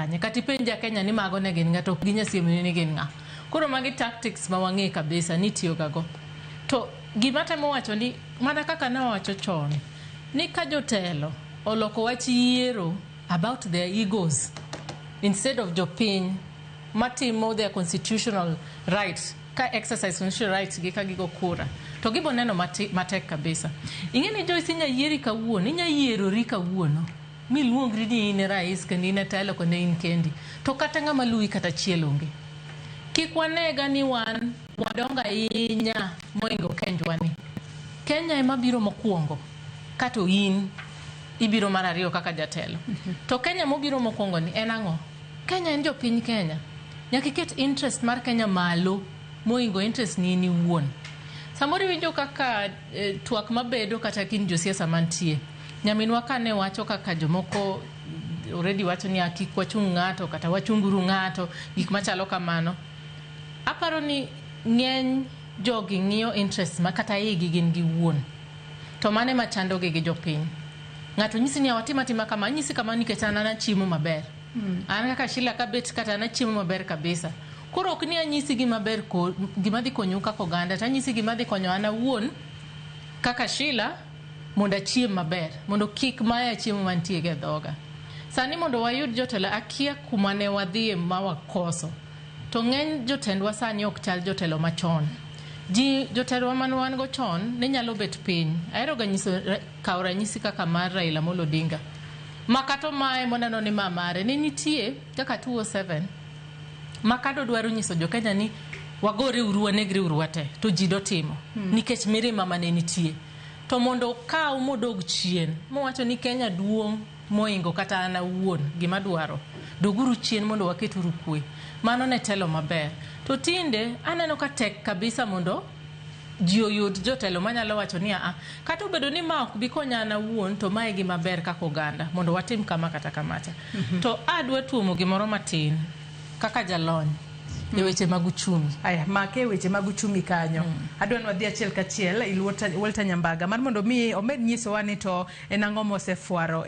kanye kati penja Kenya ni mago ne gin ngato ginya simu ni gin nga koro magi tactics ma wang'e kabisa ni tiyo gago to gima temo wacho ni mana kaka na wacho chon ni ka jotelo oloko wach yiero about their egos instead of jopiny matimo their constitutional rights ka exercise constitutional rights gi ka gigo kura to gibo neno matek kabisa. Ing'eni Joyce inya yieri kawuono, inya yierori kawuono miluongri ni in rais kendo in telo kendo in kendi to kata ng'ama luwi kata chiel onge. Kik wanega ni wan wadonga ahinya moingo kenjwani. Kenya ema biro mokwongo kato in ibiro mar ariyo kaka jatelo. To Kenya mobiro mokwongo ni en ang'o? Kenya en jopiny Kenya. Nyaka iket interest mar Kenya malo moingo interest ni in iwuon. Samoro winjo kaka twak mabedo kata kin josiasa mantie. Nyaminwa kane wacho kaka jomoko already wacho ni kik wachung ng'ato kata wachunguru ng'ato gik machalo kamano. Aparo ni ng'eny jogi ng'iyo interest ma kata igi gin giwuon. To mane machando gi jopiny. Ng'ato nyisi ni awatima kama nyisi kama nikech an chiemo maber. An kaka Shila kabet kata na chiemo maber kabisa. Koro ok ni anyisi gima ber ko gima dhi konyo kaka oganda to anyisi gima dhi konyo an awuon kaka Shila mondo achiem maber mondo kik maya chiemo mantie ge dhoga. Sani mondo wayud jotelo akia kuma ne wadhie ma wakoso. To ng'eny jotendwa sani ok chal jotelo machon. Jotelo man wan go chon ne nyalo bet piny. Ahero ga nyiso kaw ranyisi kaka mar Raila Amolo Odinga. Makato mae moneno ni mamare ne nitie kaka 207 Makado dwaro nyiso jo Kenya ni wagore uru wanegre uru wate to ji dotimo nikech mirima mane nitie to mondo kaw modog chien mowacho ni Kenya duong moingo kata ana wuon gima dwaro doguru chien mondo waketuru kwe mano ne telo maber to tinde aneno ka tek kabisa mondo ji oyud jotelo manyalo wacho ni kata obedo ni ma ok bi konya na wuon to mae gima ber kaka oganda mondo watim kama kata kamacha to adwa tuomo gimoro matin kaka jalony e weche mag uchumi. Aya, make weche mag uchumi kanyo. Adwa ni wadhi achiel kachiel Walter Nyambaga mar mondo mi omed nyiso wani to en ang'o mosefuaro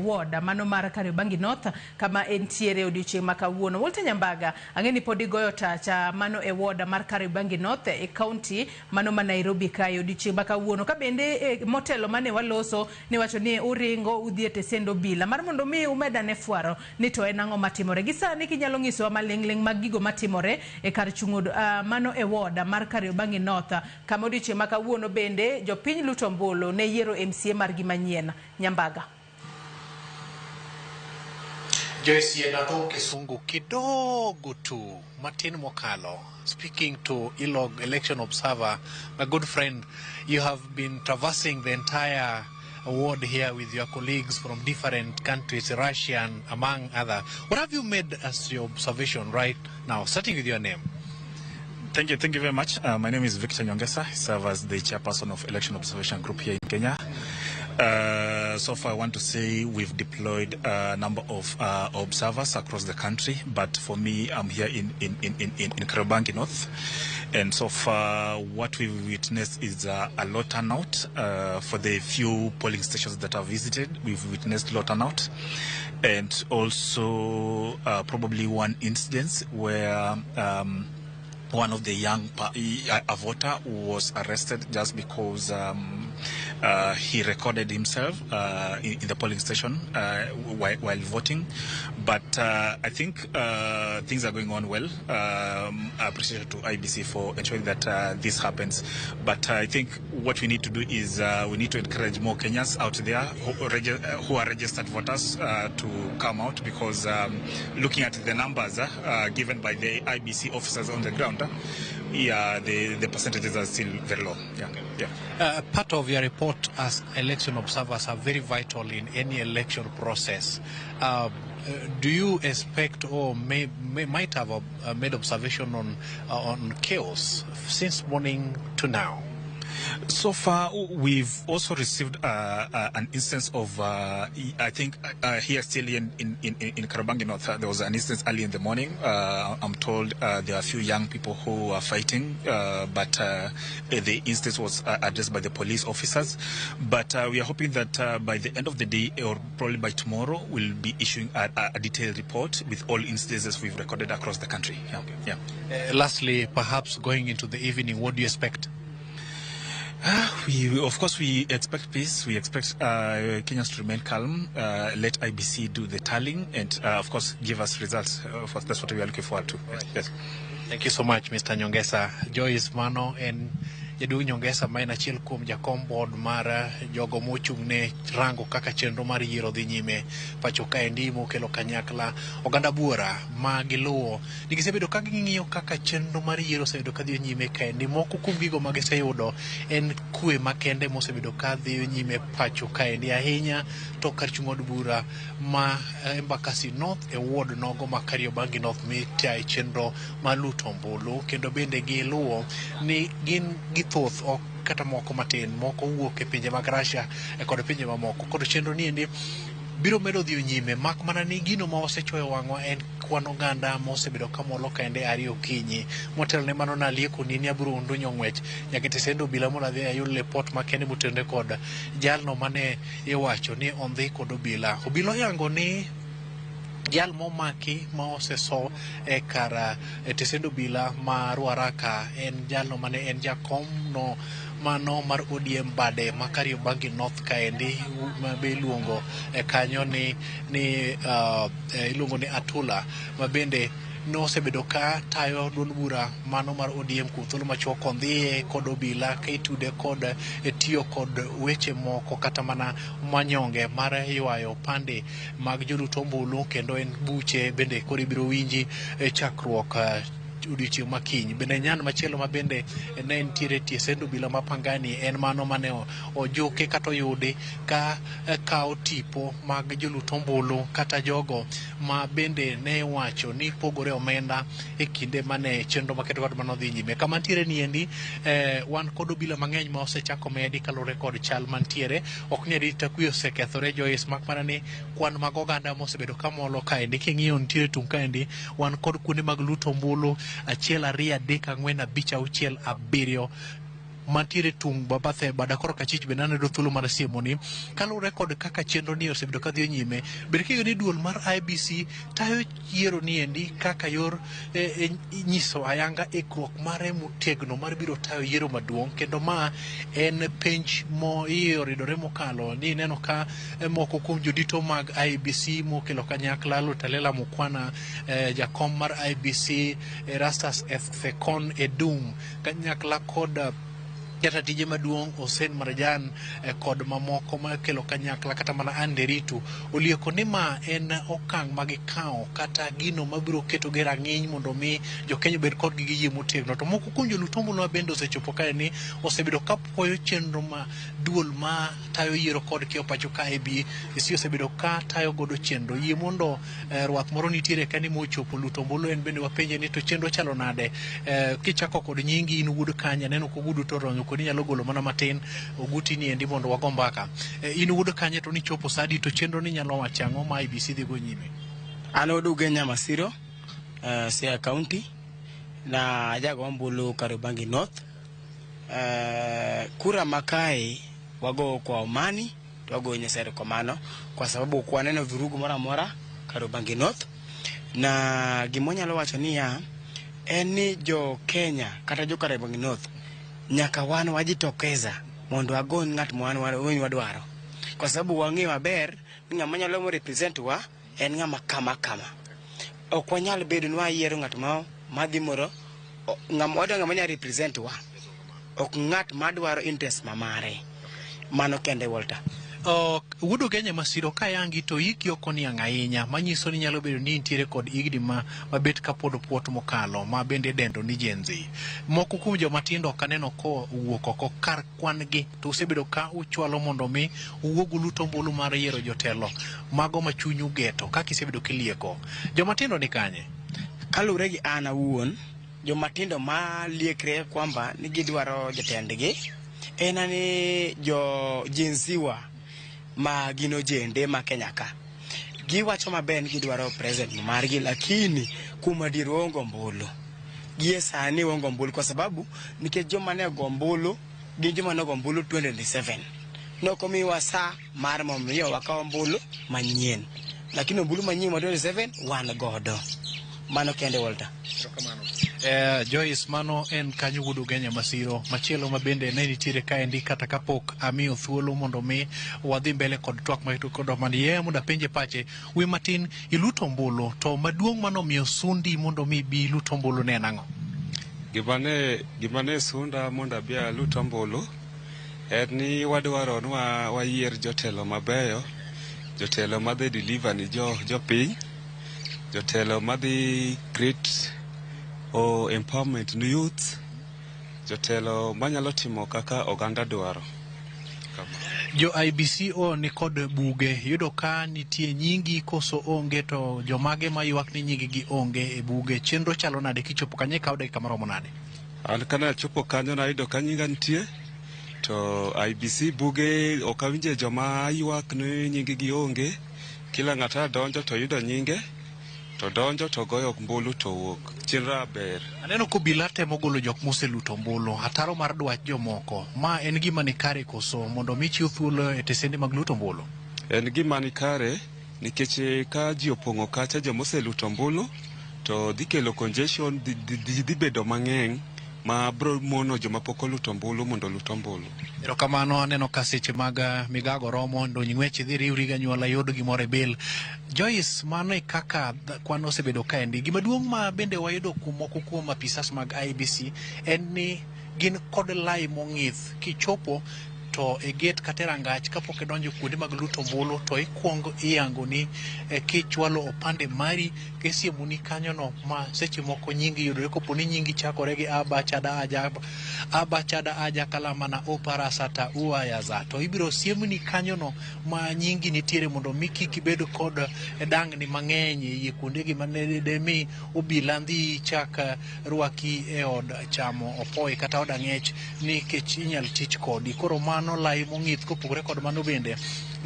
ward mano mar Kariobangi North kama entiere odiochieng' ma kawuono. Walter Nyambaga ang'eni pod igoyo tacha mano e ward mar Kariobangi North e county mano ma Nairobi kae odiochieng' ma kawuono ka bende motelo mane waloso ni wacho ni uringo udhi e tesendo bila mar mondo mi umedane fuaro ni to en ang'o matimore gi sani kinyalo nyiso malingling mag gigo matimore e kar chungo mano e ward mar Kariobangi North kama odiochieng' ma kawuono bende jopiny luto ombulu ne yiero MCA mar gi manyien. Nyambaga Joyce Nato Kisungu kidogo tu Martin Mokalo speaking to ILOG election observer, my good friend, you have been traversing the entire ward here with your colleagues from different countries, Russian among other. What have you made as your observation right now, starting with your name? Thank you very much. My name is Victor Nyongesa. I serve as the chairperson of Election Observation Group here in Kenya. So far, I want to say we've deployed a number of observers across the country, but for me, I'm here in Kariobangi North. And so far, what we've witnessed is a low turnout. For the few polling stations that I've visited, we've witnessed low turnout. And also probably one incident where one of the young voter was arrested just because he recorded himself in the polling station while voting. But I think things are going on well. Appreciation to IBC for ensuring that this happens. But I think what we need to do is we need to encourage more Kenyans out there who are registered voters to come out, because looking at the numbers given by the IBC officers on the ground, the percentages are still very low. Part of your report as election observers are very vital in any election process. Do you expect or might have made observation on chaos since morning to now? So far, we've also received an instance of, I think, here still in Kariobangi North, there was an instance early in the morning. I'm told there are a few young people who are fighting, but the instance was addressed by the police officers. But we are hoping that by the end of the day, or probably by tomorrow, we'll be issuing a detailed report with all instances we've recorded across the country. Yeah. Lastly, perhaps going into the evening, what do you expect? Of course, we expect peace. We expect Kenyans to remain calm, let IBC do the tallying, and of course, give us results. That's what we are looking forward to. Yes. Thank you so much, Mr. Nyongesa. Joyce Mano and Jadu Nyongesa maina chiel kuom jakom board mara jogo mochungne rango kaka chenro mar yiero dhi nyime pacho ka endi mokelo kanyakla oganda buora ma giluwo nigisebedo ka ging'iyo kaka chenro mar yiero osebedo ka dhi nyime ka endi moko kuom gigo ma giseyudo en kwe makende mosebedo ka dhi nyime pacho ka endi ahinya to kar chung od bura ma Embakasi North e ward nogo ma Kariobangi North mitia chenro ma luto ombulu kendo bende giluwo ni gin thoth ok kata moko matin moko wuok e pinje mag Russia kod pinje mamoko kod chenro ni endi biro medo dhi nyime mak mana ni gino ma osechoyo wangwa en kwan oganda mosebedo kamolo kaende ari okinyi motelo ne mano na lieko ni aburo undu nyongwech nyakete sendo bila mola dhi ayul report makende mutende kod jalno mane iwacho ni ondhi kod obila yango ni jal momaki ma oseso e kara tesendo bila ma Ruaraka en jalno mane en jakom no mano mar ODM bade ma Kariobangi North kaendi ma be luongo kanyo ni iluongo ni Atula ma bende no sebedo ka tayo duond bura mano mar ODM kuom thuolo machuok ondhiye kod obila ka itude kod tiyo kod weche moko kata mana manyonge mar ywayo pande mag jolut ombulu kendo en buche bende kod ibiro winji chakruok odiochieng' makiny bende nyan machielo ma bende ne nitiere tie sendo bila mapangani en mano mane ojuke kata oyudi ka kawo tipo mag jolut ombulu kata jogo ma bende ne wacho ni pogore omenda e kinde mane chenro maketo kod mano dhi nyime kama nitiere ni endi wan kod obila mang'eny ma osechako medi kalure kod chal mantiere ok ni arita kwe osekethore Joyce mak mana ni kwan mag oganda mosebedo kamolo kaendi king'iyo nitiere tung kaendi wan kod kuonde mag luto ombulu achiel ariyo adek ang'wen abich auchiel abiriyo mantiere tung babathe bada kor kachich bende aneno thuolo mar siemo ni kalure kod kaka chenro ni osebedo ka dhi nyime bende kiyo ni duol mar IBC tayo yiero ni endi kaka yor nyiso ayanga ikruok mare motegno mar biro tayo yiero maduong' kendo ma en penj mo iyoridore mokalo ni neno ka moko kuom jodito mag IBC mokelo kanyakla Lutalela Mukwana jakom mar IBC Erastus Ethekon Edum kanyakla kod jata tije maduong' Hussein Marajan kod mamoko makelo kanyakla kata mana Anderitu olieko ni ma en okang' magikawo kata gino mabiro keto gi rang'iny mondo mi jokenya bed kod gi yie motegno to moko kuom jolut ombulu ma bende osechopo kae ni osebedo ka puoyo chenro ma duol ma tayo yiero kod kio pacho ka IBC osebedo ka tayo godo chenro yie mondo rwath moro nitiere kani mochopo lut ombulu en bende wapenje ni to chenro chalo nade kichako kod nyingi in wuod kanya neno ko gudu to ronyo ni nyalo golo mana matin oguti ni endi mondo wago mbaka in wuod kanye to ni chopo sadi to chenro ni nyalo wachang'o ma IBC dhi go nyime ano Dugenya Masiro Siaya County na jago ombulu Kariobangi North kura makae wago kwa amani wago nyesere kwa mano kwa sababu kwa neno virugu mora Kariobangi North na gimonyalo wacho ni ya eni jo Kenya kata jo Kariobangi North nyaka wan wajitokeza mondo agon ng'at mwan wadwaro kwa sababu wang'e maber ni ng'ama nyalo mo represent wa en ng'ama kama ok wanyal bedo ni wayiero ng'at madhi moro ng'ama nyalo represent wa ok ng'at madwaro interest mamare mano kende Walter wuodo Kenya Masiro ka yangi to iki okoniang' ahinya manyiso ni nyalo bedo ni nitiere kod igni mabet kapod puot mokalo ma bende dendo ni Gen Z moko kuom joma tindo kaneno ko wuok oko kar kwan gi to osebedo ka uchwalo mondo mi uwuog luto ombulu mar yiero jotelo mago machunyu geto kaka isebedo kilieko joma tindo ni kanye kalure gi ana wuon joma tindo ma liekre kwamba ni gidwaro jotendgi en ani jo jinsiwa ma gino jende ma Kenya ka giwacho maber ni gidwaro president margi, lakini kuma diro ngombulu gie sani ngombulu kwa sababu nikech joma ne gombulu gi joma ne gombulu 2027 nokomiwa saa mar momiyo wakawo mbulu manyien, lakini mbulu manyien ma 27 wan godo. Mano kende Walter. Joyce, mano en kanyo wudo genya masiro machielo mabende ne nitiere kaendi kata kapok amiyo thuolo mondo mi wadhi mbele kod twak ma kod man ye mondo penje pache wi matin iluto mbulu to maduong' mano miyo sundi mondo mi bi luto mbulu ne nango. Gimane sunda mondo bi luto mbulu en ni wadwaro ni wayier jotelo mabeyo, jotelo madhi deliver ni jopiny, jotelo madhi create empowerment ni youth, jotelo manyalo timo kaka oganda dwaro. Jo IBCO ni kod buge yudo ka nitie nyingi koso onge, to jomage mayuak ni nyingi gi onge e buge. Chenro chalo nade kichopo kanye kawo dakika maromo nade? An kana chopo kanyo na yudo ka nyinga nitie, to IBC buge okawinje joma yuak ni nyingi gi onge. Kila ng'ata donjo to yudo nyinge, to donjo to goyo mbulu to wuok. Chenra ber. Aneno ko obila temo golo jok moseluto mbulu, ataro mar dwach jomoko. Ma en gima ni kare koso mondo mi chiw thuolo e tesende mag luto mbulu? En gima ni kare nikech ka ji opong'o kacha joma oseluto mbulu to dhi kelo congestion, dhi bedo mang'eny ma bro mono joma pok oluto mbulu mondo luto mbulu. Erokamano, aneno ka seche mag migago romo ndo nying'weche dhi riwri ga nyuola yud gimoro e bil. Joyce, mano e kaka kwan osebedo kaendi. Gima duong' ma bende wayudo kumoko kuom apisas mag IBC en ni gin kod lai mong'ith. Kichopo to e gate kata rangach kapok idonjo kuonde mag luto mbulu to ikuongo iyango ni kichwalo opande mari kesiemuni kanyono ma seche moko nyingi yudore kopo ni nyingi chakore gi abachada aja kalamana oparasata uayaza, to ibiro siemuni kanyono ma nyingi nitiere mondo mi kik ibed kod dangni mang'eny e kuondegi mane demi obila ndhi chak rwaki e od chamo opoyi kata od ang'ech nikech inyal tich kodi. Koro mano lai mong'ith. Kopogore kod mano bende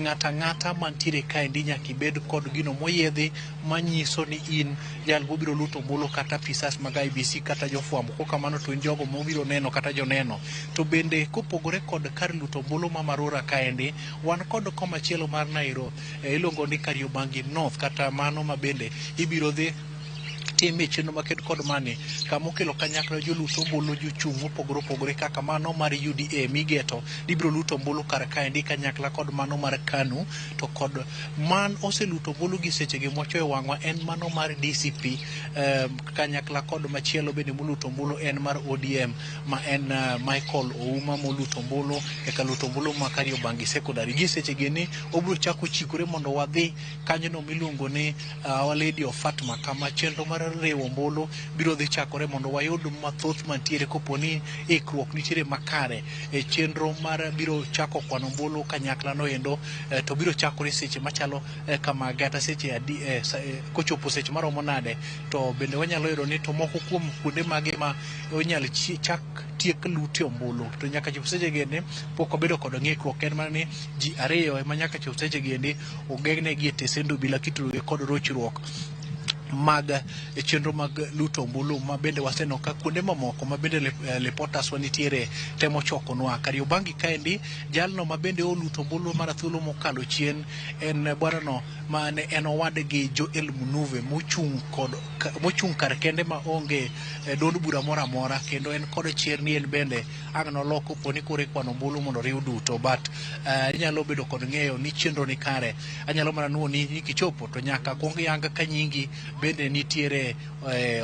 ng'ata mantiere kaendi nyaka ibed kod gino moyedhi manyiso ni in jal mobiro luto mbulu kata apisas mag IBC kata jofwambo. Kokamano to in jogo mobiro neno kata joneno. To bende kopogore kod kar luto mbulu ma Marura kaendi, wan kod komachielo mar Nairobi iluongo ni Kariobangi North, kata mano ma bende ibiro dhi time chenro maked kod mani kama okelo kanyakla joluto mbulu jochung' mopogore opogore kaka mano mar UDA migeto ibiro luto mbulu kar kaendi kanyakla kod mano mar KANU, to kod man oseluto mbulu gi seche gi mocho e wang'wa en mano mar DCP, kanyakla kod machielo bende moluto mbulu en mar ODM ma en Michael Ouma moluto mbulu e kaluto mbulu ma Kariobangi Secondary. Gi seche gini obiro chako chikore mondo wadhi kanyono miluongo ni Our Lady of Fatima, kama chenro mar rewo mbulu biro dhi chakore mondo wayud mathoth mantiere koponi ikruok nitiere makare e chenro mar biro chako kwano mbulu kanyakla no endo. To biro chakore seche machalo kama gata seche kochopo seche maromo nade, to bende wanyalo yudo ni to moko kuom kuonde mage ma onyal chak tiek luto mbulu to nyaka chop seche gende pok obedo kod ng'ikruok. En mana ni ji ariyo ema nyaka chop seche gende ogegne gi tesendo bila kitruge kod rochruok mag chenro mag luto mbulu ma bende waseno ka kuonde mamoko ma bende reporters wanitiere temo chokonwa. Kariobangi kaendi jalno ma bende oluto mbulu mar thuolo mokalo chien en bwana no mane en owadgi Joel Munuve mochung' kar kende ma onge duond bura moro amora, kendo en kod chier ni en bende ang' noloko poni kore kwano mbulu mondo riw duto, but inyalo bedo kod ng'eyo ni chenro ni kare. Anyalo mana nuoni ni kichopo to nyaka kuong yanga ka nyingi bende nitiere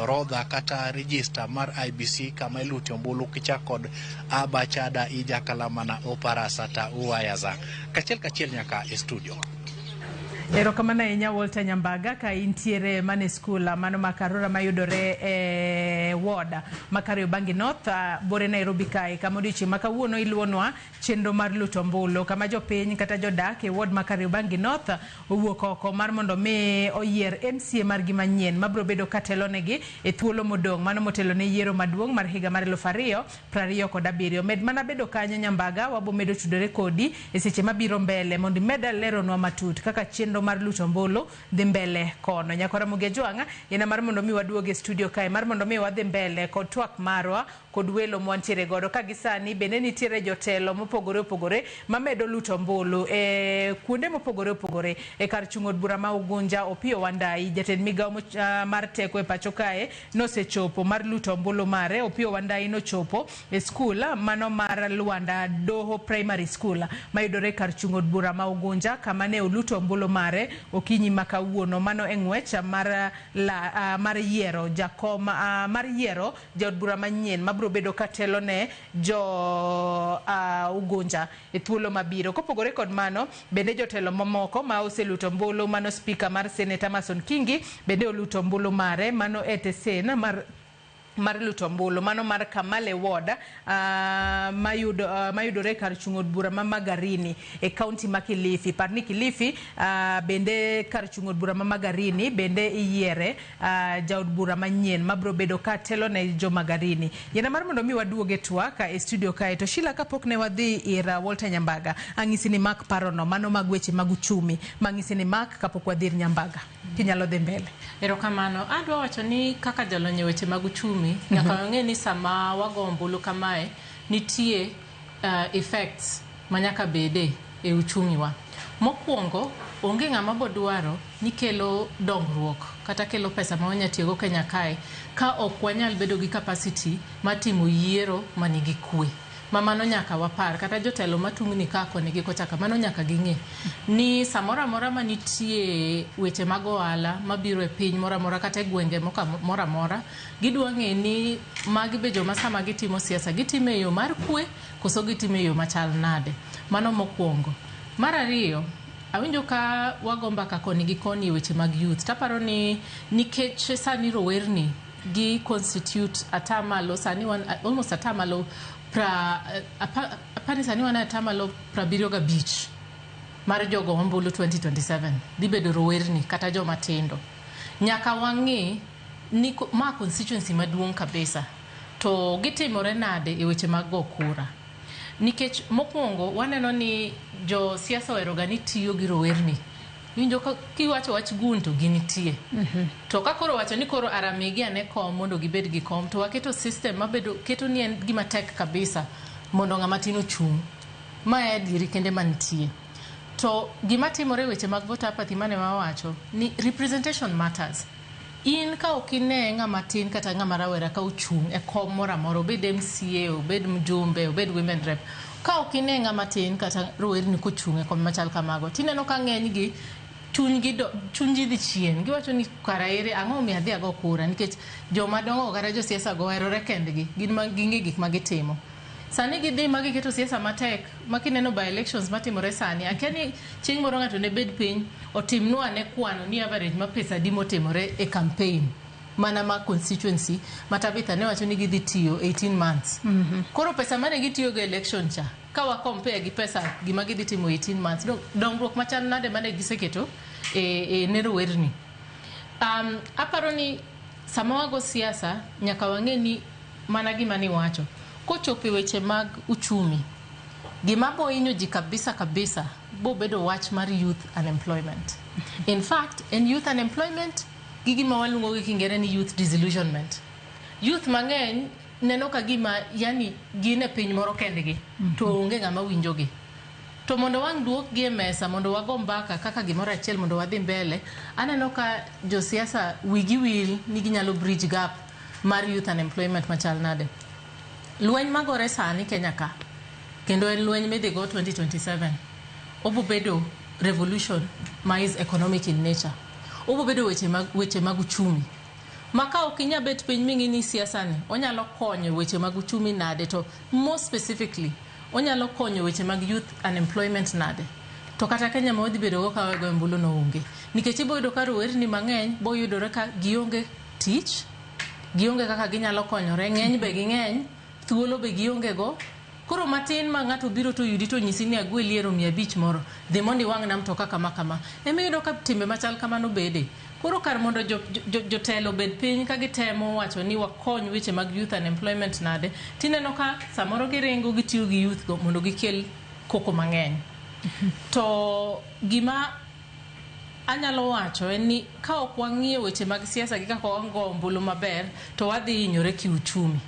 orodha kata register mar IBC kama iluto mbulu kichak kod abachada ija kalamana oparasata uayaza. Kachiel nyaka e studio. Erokamano ahinya Walter Nyambaga ka intiere mane skula mano makarura mayudore ward Kariobangi North bore Nairobi kae kama odiochieng' ma kawuono iluonwa chenro mar luto ombulu kama jopiny kata jodak e ward Kariobangi North owuok oko mar mondo mi oyier MCA mar gi manyien mabro bedo katelo negi e thuolo modong' mano motelo ne yiero maduong' mar higa mar 2027 med mana bedo kanyo Nyambaga wabo medo tudore kodi e seche mabiro mbele mondo meda leronwa matut kaka chenro mar luto ombulu dhi mbele kono. Nyakora Mugejwanga ina mar mondo mi waduoge studio kae mar mondo mi wadhi mbele kod twak marwa kod welo mwantiere godo ka gisani bende nitiere jotelo mopogore opogore mamedo luto ombulu kuonde mopogore opogore e kar chung' od bura ma Ugunja. Opiyo Wandayi jatend migawo mar teko e pacho kae nosechopo mar luto ombulu mare. Opiyo Wandayi nochopo e skul mano mar Luanda Doho Primary School mayudore kar chung' od bura ma Ugunja kama ne luto ombulu mare okinyi makawuono mano eng'wech mar yiero jakom mar yiero jaod bura manyien mabro bedo katelo ne jo Ugunja e thuolo mabiro. Kopogore kod mano bende jotelo mamoko ma oseluto ombulu mano speaker mar Senate Amason Kingi bende oluto ombulu mare mano etesen mar luto ombulu mano mar Kamale Ward mayudore kar chung' od bura ma Magarini e county ma Kilifi. Parni Kilifi bende kar chung' od bura ma Magarini bende iyiere jaod bura manyien mabro bedo ka telo ne jo Magarini. Yena mar mondo mi waduoge twaka e studio kae to Shila kapok ne wadhi ira Walter Nyambaga ang'isi ni mak parono mano mag weche mag uchumi mang'isi ni mak kapok wadhi ir Nyambaga kinyalo dhi mbele. Erokamano adwa wacho ni kaka jalony e weche mag uchumi nyaka ng'e ni sama wago ombulu kamae nitie effects manyaka bede e uchumi wa. Mokwongo onge ng'ama bodwaro ni kelo dongruok kata kelo pesa ma wanya tiego Kenya kae ka ok wanyal bedo gi capacity matimo yiero manigi kwe. Mamano nyaka wapar kata jotelo matungni kako nigi kochaka mano nyaka ging'e ni samora mora manitie weche mag ohala mabiro e piny mora mora kata e gwenge mora mora gidwa ng'e ni magi be joma sama gitimo siasa gitimo e yo mar kwe koso gitimo e yo machal nade. Mano mokwongo. Mar ariyo awinjo ka wagomba ka koni gi koni weche mag youth taparo ni nikech sani rowerni gi constitute atamalo sani almost atamalo apani sani wana atamalo 75 mar jogo ombulu 2027 dhi bedo rowerni kata joma tindo. Nyaka wang'e ni ma constituency maduong' kabisa to gitimore nade e weche mag go kura. Nikech mokwongo waneno ni jo siasa oheroga ni tiyo gi rowerni. Winjo kiwacho wach gun to ginitie. To ka koro wacho ni koro aramigi ane kom mondo gibed gi kom to waketo system mabedo keto ni en gima tek kabisa mondo ng'ama tin ochung'. Ma e adieri kende mantie. To gima timore weche mag voter apathy mane wawacho ni representation matters. In ka okine ng'ama tin kata ng'ama rawera ka ochung' e kom mora mora obed MCA obed mjumbe obed women rep ka okine ng'ama tin kata rowerni kochung' e kom machal kamago tineno ka ng'eny gi chunygi dhi chien giwacho ni kara ere ang'o mi adhi ago kura nikech joma dongo kata jo siasa go herore kendgi gin ma ginge gik ma gitimo. Sani gidhi ma giketo siasa matek makineno by elections matimore sani akiani chieng' moro ng'ato ne bed piny otimnwa ne kwano ni average ma pesa di motimore e campaign mana ma constituency matabitha ne wacho ni gidhi tiyo 18 months. Koro pesa mane gitiyo go election cha ka wa compare gi pesa gima gidhi timo 18 months dongruok machal nade mane giseketo ne rowerni. Aparo ni sama wago siasa nyaka wang'e ni mana gima ni wacho kochopo weche mag uchumi gima bo inyo ji kabisa bo bedo wach mar youth unemployment. In fact in youth unemployment gigi ma walungo gi kingere ni youth disillusionment. Youth mang'eny neno ka gima yani gine piny moro kendgi to onge ng'ama winjogi. To mondo wang duok gi mesa mondo wago mbaka kaka gimoro achiel mondo wadhi mbele aneno ka jo siasa wigi wil ni ginyalo bridge gap mar youth unemployment machal nade. Lweny magore sani Kenya ka kendo en lweny midhi go 2027 obo bedo revolution ma is economic in nature. Obo bedo weche mag uchumi maka okinya bet piny mingi ni siasa ni onyalo konyo weche mag uchumi nade to more specifically onyalo konyo weche mag youth unemployment nade. to kata Kenya ma odhi bedo go ka go ombulu no onge nikech ibo yudo ka rowerni mang'eny bo yudore ka gionge tich, gionge kaka ginyalo konyore, ng'eny be ging'eny, thuolo be gionge go. Koro matin ma ng'ato biro to yudi to nyisi ni agweli ero 500 moro dhi mondo iwang' na mtoka kama ema yudo ka timbe machal kamano bede. Koro kar mondo jotelo bed piny ka gitemo wacho ni wakony weche mag youth unemployment nade, tineno ka samoro giringo gitiyo gi youth go mondo gikel koko mang'eny. To gima anyalo wacho en ni ka ok wang'iyo weche mag siasa gi kaka wango ombulu maber to wadhi hinyore kiuchumi.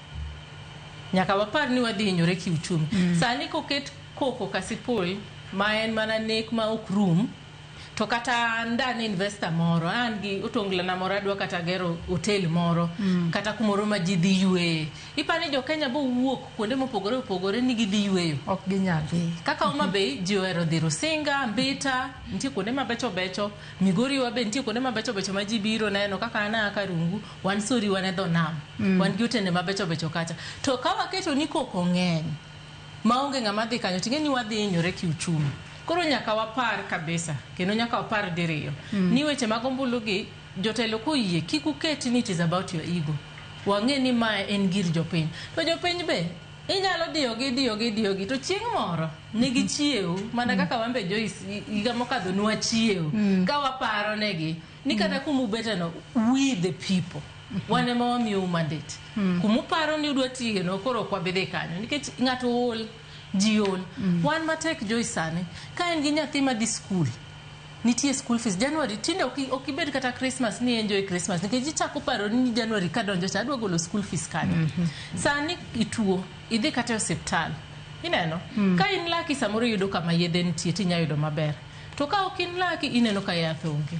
Nyaka wapar ni wadhi hinyore kiuchumi. Sani koket koko kasipul ma en mana nek ma ok rum, to kata ndane investor moro an gi utongla na moro adwa kata gero hotel moro kata kumoro ma ji dhi ywe, ipani jo Kenya bo wuok kuonde mopogore opogore ni gidhi yweyo ok ginyal kaka Homa Bay ji ohero dhi Rusinga, Mbita, nitie kuonde mabecho becho, Migori wabe nitie kuonde mabecho becho ma ji biro neno kaka ana Karungu, wan Sori wan e dho nam, wan gi utende mabecho becho kacha. To ka waketo ni koko ng'eny maonge ng'ama dhi kanyo, ting'e ni wadhi hinyore kiuchumi. Koro nyaka wapar kabisa, kendo nyaka wapar diriyo ni weche mag ombulu gi jotelo koyie kik uket ni it is about your ego. Wang'e ni ma en gir jopiny. To jopiny be inyalo diyogi to chieng' moro nigi chiew mana kaka wambe Joyce higa mokadho nwa chiew ka waparo negi ni kata kumubete no we the people wane ma wamiyo mandate kumuparo ni udwa tiye no koro kwa bidhi kanyo nikech ng'ato ol jiol wan matek Joyce sani ka en gi nyathi ma di school nitie school fees January tinde okibed kata Christmas ni enjoy Christmas nikech ichako paro ni January ka donjo cha adwa golo school fees kanyo sani ituo idhi kata hospital ineno ka in laki samoro yudo kama yedhe nitie tinya yudo maber to ka ok in laki ineno ka yath onge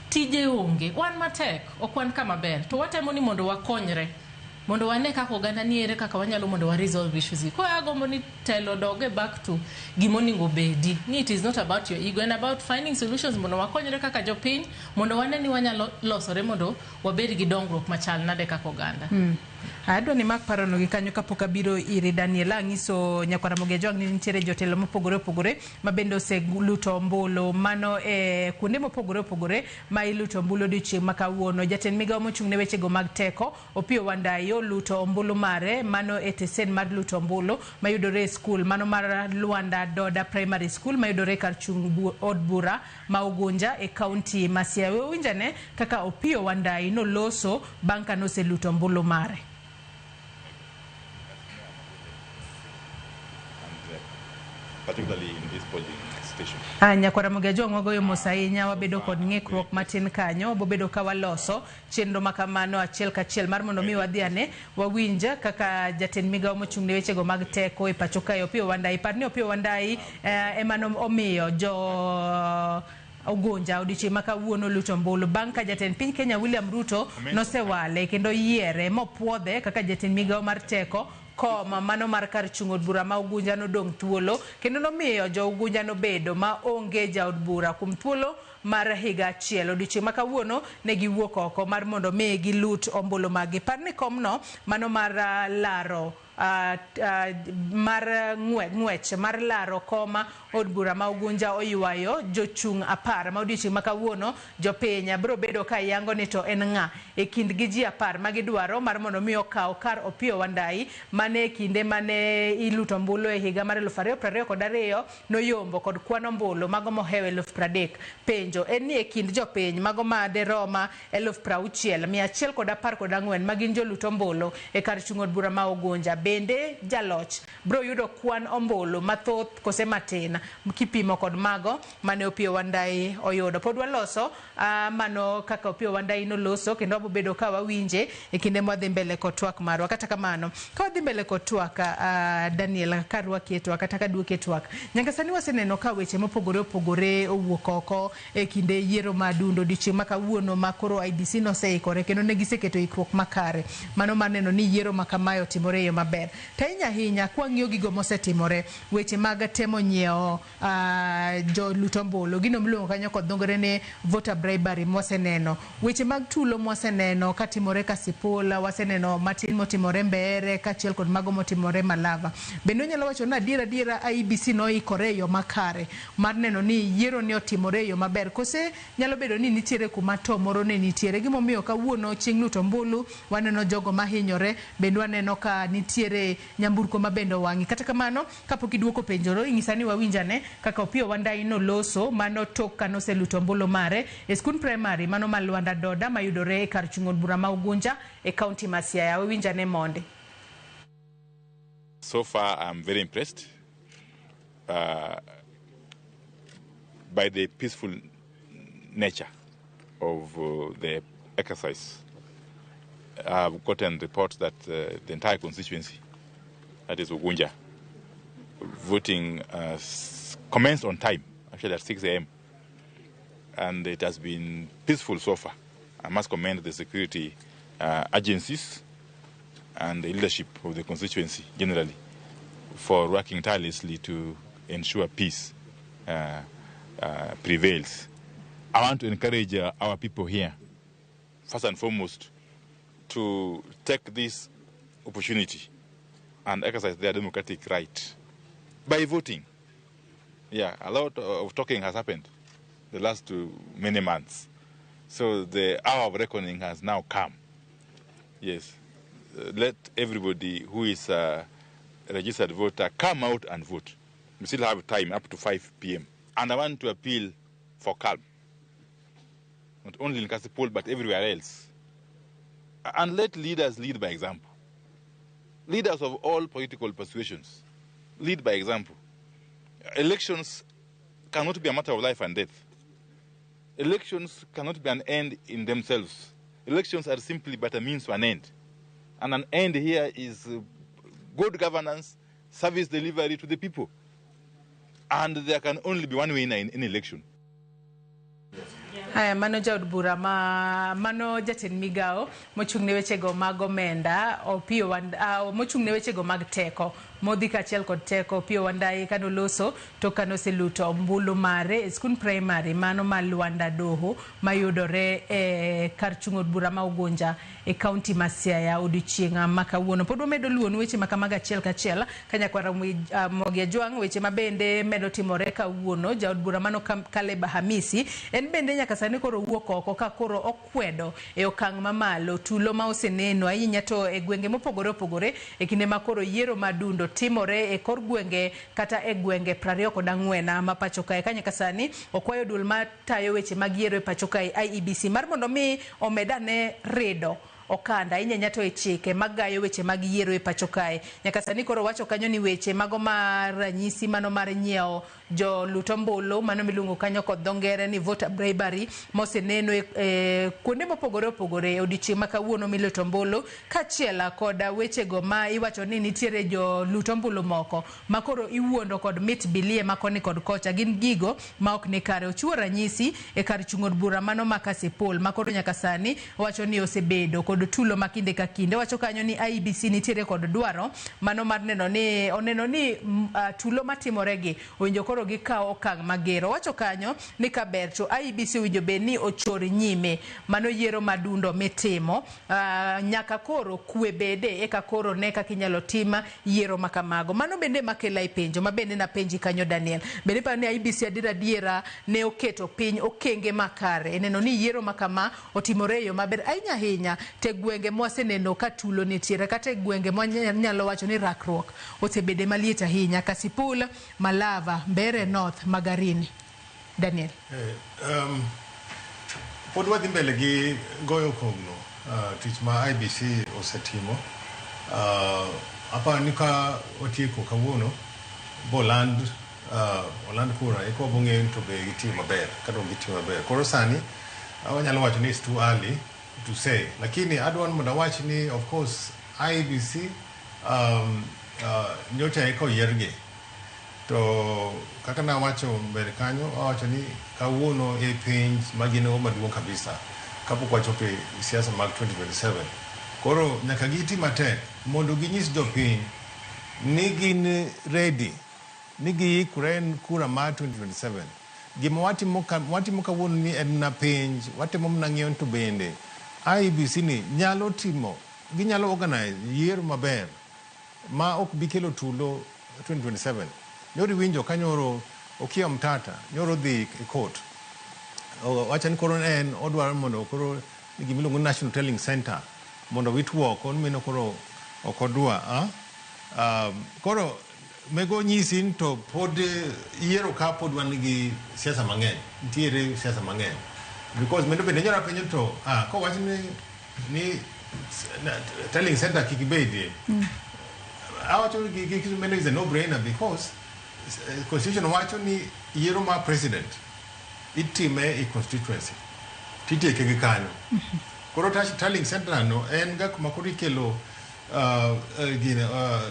tije onge wan matek ok wan kama ber to watemo ni mondo wakonyre mondo wane kaka oganda niere kaka wanyalo mondo wa resolve issues. Ko agombo ni telo doge back to gimoningo bedi. Ni it is not about your ego and about finding solutions mondo wakonyre kaka jopiny mondo wane ni wanyalo losore mondo wabed gi dongruok machal nade kaka oganda. Adwa ni mak parono gi kanyo kapok abiro iri Daniela ngiso nyakwara Mogejo ni nitiere jotelo mopogore opogore ma bende oseluto ombulu mano kuonde mopogore opogore ma iluto ombulu dichieng' makawuono. Jatend migawo mochung' ne weche go mag teko Opiyo Wandayi luto ombulu mare mano tesen mar luto ombulu mayudore e skul mano mar Luanda Doda Primary School mayudore kar chung od bura ma Ugunja e kaunti ma Siaya. Winjane kaka Opiyo Wandayi no loso banka no se luto ombulu mare. Particularly in this polling station. Nyakwara Mogejo ngogoyo mosainya wabedo kod ng'ikruok matin kanyo bobedo ka waloso chenro makamano achiel kachiel mar mondo mi wadhiane wawinja kaka jatend migawo mochung' ne weche go mag teko e pacho kae Opiyo Wandayi parni Opiyo Wandayi emano omiyo jo Ugunja odichieng' makawuono luto ombulu bang' ka jatend piny Kenya William Ruto nosewale kendo yiere mopuodhe kaka jatend migawo mar teko koma mano mar kar chung' od bura ma Ugunja no dong' thuolo kendo nomiyo jo Ugunja no bedo ma onge ja od bura kuom thuolo mar higa achiel. Odichieng' makawuono ne giwuok oko mar mondo mi gilut ombulu magi. Parni komno mano mar laro mar ng'wech mar laro koma od bura ma Ugunja oywayo jochung' 10 ma odichieng' makawuono jopiny biro bedo ka yango ni to en ng'a e kind gi ji 10 ma gidwaro mar mondo mi okaw kar Opiyo Wandayi mane kinde mane iluto ombulu e higa mar 2022 noyombo kod kwan ombulu mago mohew 30,000. Penjo en ni e kind jopiny mago ma de Roma 60,114 ma gin joluto ombulu e kar chung' od bura ma Ugunja bende jaloch bro yudo kwan ombulu mathoth kose matin kipimo kod mago mane Opiyo Wandayi oyudo. Pod waloso mano kaka Opiyo Wandayi no loso kendo wabedo ka wawinje e kinde mwadhi mbele kod twak marwa. Kata kamano ka wadhi mbele kod twak Daniel karwaki twak kata ka duoke twak nyaka sani waseneno ka weche mopogore opogore owuok oko e kinde yiero madundo dichieng' makawuono ma koro IBC no seikore kendo ne giseketo ikruok makare mano maneno ni yiero makamayo timore yo maber. maber. Tainya hinya kwa ng'iyo gigo mosetimore weche mag temo nyiewo jo lutombolo gino miluongo kanyo kod dhongore ne voter bribery moseneno, weche mag tulo moseneno katimore Kasipula, waseneno matin motimore Mbeere kachiel kod mago motimore Malava. Bende nyalo wacho na adiera IEBC noikore yo makare mar neno ni yiero ne otimore yo maber, kose nyalo bedo ni nitiere kuma to moro ne nitiere gimomiyo kawuono chieng' lutombolo waneno jogo mahinyore, bende waneno ka nitiere nyamburko mabendo wangi. Kata kamano kapok iduoko penjoro ing'isa ni wawinjane kaka Opiyo Wandayi no loso mano tok kanose lutombolo mare e skul primary mano ma Lwanda Doda mayudore e kar chung od bura ma Ugunja e county ma Siaya. Wawinjane monde. So far, I'm very impressed by the peaceful nature of the exercise. I've gotten reports that the entire constituency, that is Ugunja, voting commenced on time, actually at 6 a.m. And it has been peaceful so far. I must commend the security agencies and the leadership of the constituency generally for working tirelessly to ensure peace prevails. I want to encourage our people here, first and foremost, to take this opportunity and exercise their democratic right by voting. Yeah, a lot of talking has happened the last many months. So the hour of reckoning has now come. Yes. Let everybody who is a registered voter come out and vote. We still have time up to 5 p.m. And I want to appeal for calm. Not only in Kasipul, but everywhere else. And let leaders lead by example. Leaders of all political persuasions lead by example. Elections cannot be a matter of life and death. Elections cannot be an end in themselves. Elections are simply but a means to an end. And an end here is good governance, service delivery to the people. And there can only be one winner in any election. Haya, mano jaod bura mano jatin migao mochungne wechego mag omenda Opiyo Wandayi mochungne wechego mag teko modhi kachiel kod teko. Opiyo Wandayi kano loso to kano seluto ombulu mare e skul primary mano ma Lwanda Doho mayudore e kar chung od bura ma Ugunja e county ma Siaya odiochieng' ma kawuono. Pod wamedo luon weche makamaga achiel kachiel kanyakwara Mogi Ajwang' weche mabende medo timore kawuono. Jaod bura mano Caleb Hamisi en bende nyaka sani koro wuok oko ka koro okwedo e okang' mamalo tulo ma oseneno ahinya to e gwenge mopogore opogore e kinde ma koro yiero madundo timore e kor gwenge kata e gwenge 24 ma pacho kae. Kanyaka sani okwayo dul matayo weche mag yiero e pacho kae IEBC mar mondo mi omedane redo okanda inyanya to e chike magayo weche mag yiero e pacho kae. Nyaka sani koro wacho kanyo ni weche mago mar ranyisi mano mar nyiewo jo lutombolo mano miluongo kanyo kod dhongere ni voter bribery moseneno kuonde mopogore opogore odiochieng' ma kawuono milutombolo kachiel kod wechego ma iwacho ni nitiere jo lutombolo moko makoro iwuondo kod mit bilie makoni kod kocha gin gigo ma ok ni kare. Ochiwo ranyisi e kar chung od bura mano ma Kasipul makoro nyaka sani wacho ni osebedo kod tulo makinde ka kinde. Wacho kanyo ni IEBC nitiere kod dwaro mano mar oneno ni tulo matimoregi owinjo koro gikawo okang' magero. Wacho kanyo ni kaber to IEBC owinjo bed ni ochor nyime mano yiero madundo mitimo nyaka koro kwe bede eka koro ne kaka inyalo tim yiero makamago. Mano bende makela i penjo mabende na penji kanyo Daniel. Bende pa ni IEBC adiera ne oketo piny okenge makare neno ni yiero makama otimore yo maber ahinya te gwenge mwaseneno ka tulo nitiere kata gwenge mwanyalo wacho ni rakruok osebede maliet ahinya Kasipul, Malava, Mbeere North, Magarini. Daniel. Pod wadhi mbele gi goyo kogno tich ma IEBC osetimo apa nika otieko kawuono boland kura eko bong'e to be gitimo maber kata gitimo maber. Koro sani wanyalo wacho ni it's too early to say, lakini adwan mondo awach ni of course IEBC nyocha eko yiergi to kaka na wacho mbele kanyo awacho ni kawuono e piny magino maduong' kabisa kapok wachope siasa mag 2027 Koro nyaka giti matek mondo ginyis jopiny ni gin ready, ni giikore en kura mar 2027. Gima watimo kawuono ni en na penj, watimo mna ng'iyo to bende IEBC ni nyalo timo, ginyalo organize yiero maber ma ok bi kelo tulo 2027. Nyoro winjo ka nyoro Okiya Mtata nyoro dhi e court. Wacha ni koro en odwaro mondo koro gimiluongo National Telling Center mondo witwok on mino koro okodwa. Koro mego nyisi to pod yiero ka pod wan gi siasa mang'eny, nitiere siasa mang'eny. Because mendo bende nyora penjo to ko wach ni Telling Center kikibedi. Awacho ni mendo is a no-brainer because Constitution wacho ni yiero ma president itime e constituency. Titieke gi kanyo. Koro Telling Center no en ga kuma koro ikelo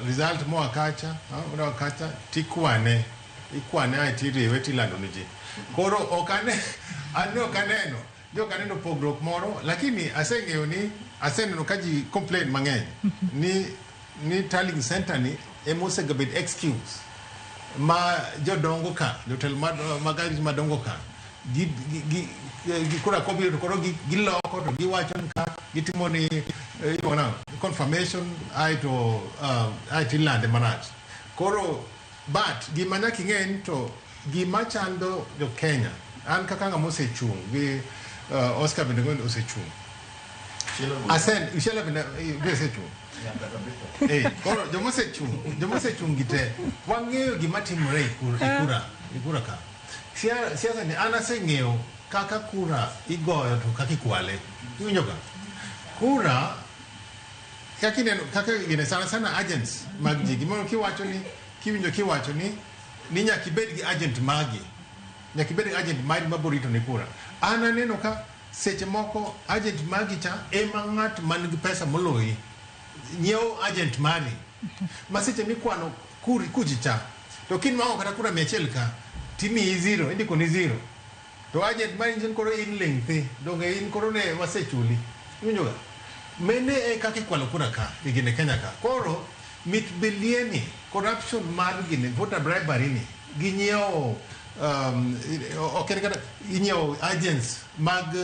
result moa kacha, tikwane ai tiriwe tilando ni ji. Koro okaneno kaneno pogruok moro, lakini aseneno ka ji complain mang'eny ni Telling Center ni emosegabed excuse ma jodongo ka, jotelo magari madongo ka, kura kobiro koro giloko to giwacho ka gitimo ni confirmation ai tilande manach. Koro but gima nyaka ing'e to gima chando jo Kenya, an kaka ng'ama osechung' gi Oscar bende osechung'. Ishela bende osechung'. Koro joma osechung' gite wang'eyo gima timore e kura ka. Siasa ni an aseng'eyo kaka kura igoyo to kaka ikwale. Iwinjo ka? Kura kaka gine sana agents mag ji. Gimoro kiwacho ni nyaka ibed gi agent magi. Nyaka ibed gi agent mari maborito ni kura. An aneno ka seche moko agent magi cha ema ng'at man gi pesa moloyi nyiewo agent mari. Ma seche mikwano kuji cha to kin ma kata kura 100 ka timi zero, indiko ni zero. To agent mari njen koro in lengthy, donge in koro ne wasechuli. Iwinjo ga? Mene e kaka ikwalo kura ka gine Kenya ka. Koro mit bilieni corruption mar gine voter bribery ni ginyiewo inyiewo agents mag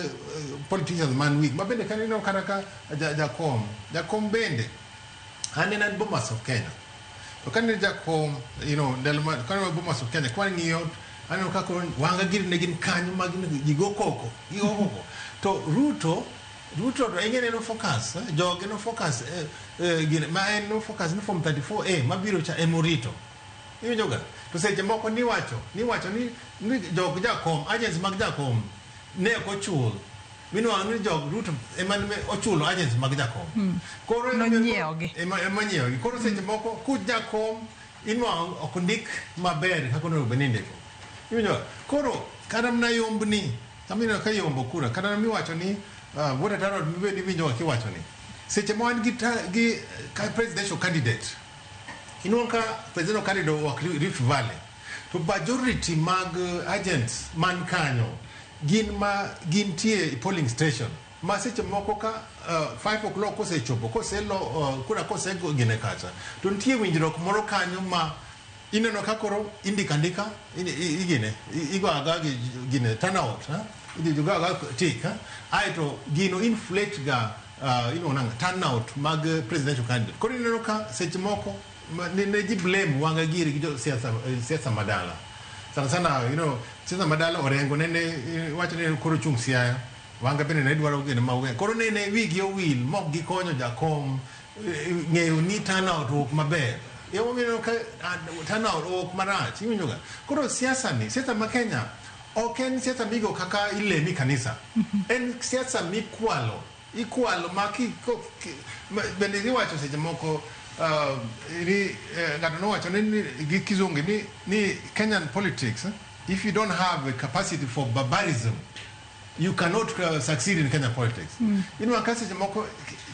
politicians man weak. Ma bende kanino kata ka jakom bende anena Bomas of Kenya. To kanino jakom, kanino Bomas of Kenya kwan ng'iyo aneno kako wanga giri ne gin kanyo mag gigo koko. To Ruto to engene no focus, joge no focus ma en no focus ni form 34A mabiro cha emorito. Iwinjo ga? To seche moko niwacho ni jog jakom, agents mag jakom ne ok ochul. Minwa ni jog Ruto ema ne ochulo agents mag jakom. Koro ema nyiewogi. Koro seche moko ku jakom inwa ok ndik maber kaka no benindiko. Iwinjo? Koro kada mna yombni, tamina ka yombo kura, kada miwacho ni voter turnout mibedi winjo kiwacho ni. Seche mo an gi presidential candidate. Inonka presidential candidate wa Rift Valley. To majority mag agents man kanyo gin tie polling station. Ma seche moko ka 5 o'clock kosechopo, koselo kura kosego gine kacha. To nitie winjruok moro kanyo ma ineno ka koro indika igine igo aga gine turnout, igo aga tik, aito gino inflate ga turnout mag presidential candidate. Koro ineno ka seche moko ne ji blame wanga giri gi siasa madala. Sana siasa madala orengo ne wacho ne koro chung Siaya. Wanga bene ne dwaro gine mawe. Koro ne wigi owil mok gikonyo jakom ng'eyo ni turnout ok maber. Yo mino ka turnout ok marach. Iwinjo ga? Koro siasa ma Kenya ok en siasa migo kaka ilemi kanisa. En siasa mikwalo maki bende iwacho seche moko ng'ato nowacho ni gi kizungu ni Kenyan politics, if you don't have a capacity for barbarism, you cannot succeed in Kenyan politics. Inwa seche moko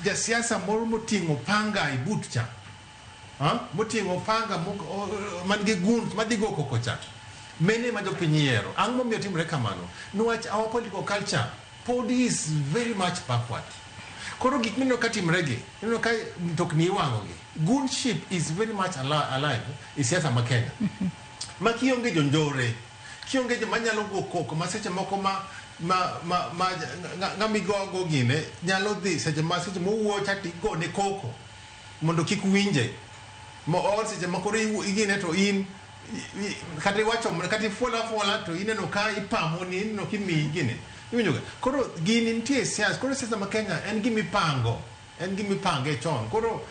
jasiasa moro moting'o panga i but cha, moting'o panga man gi guns madigo koko cha, mene ma jopiny yiero. Ang'o momiyo timre kamano? Niwach our political culture pod is very much backward. Koro gik mineno ka timregi, ineno ka mtokni iwang'ogi. Goonship is very much alive e siasa ma Kenya. Ma kionge jonjore, kionge joma nyalo go koko ma seche moko ng'amigogo gine nyalo dhi seche mowuoyo chati go ne koko mondo kik winje. Or seche moko igine to in kata iwacho kata ifuola to ineno ka ipamo ni ineno kimi gine. Iwinjoga. Koro gini nitie siasa, koro siasa ma Kenya en gimipango, en gimipange chon. Koro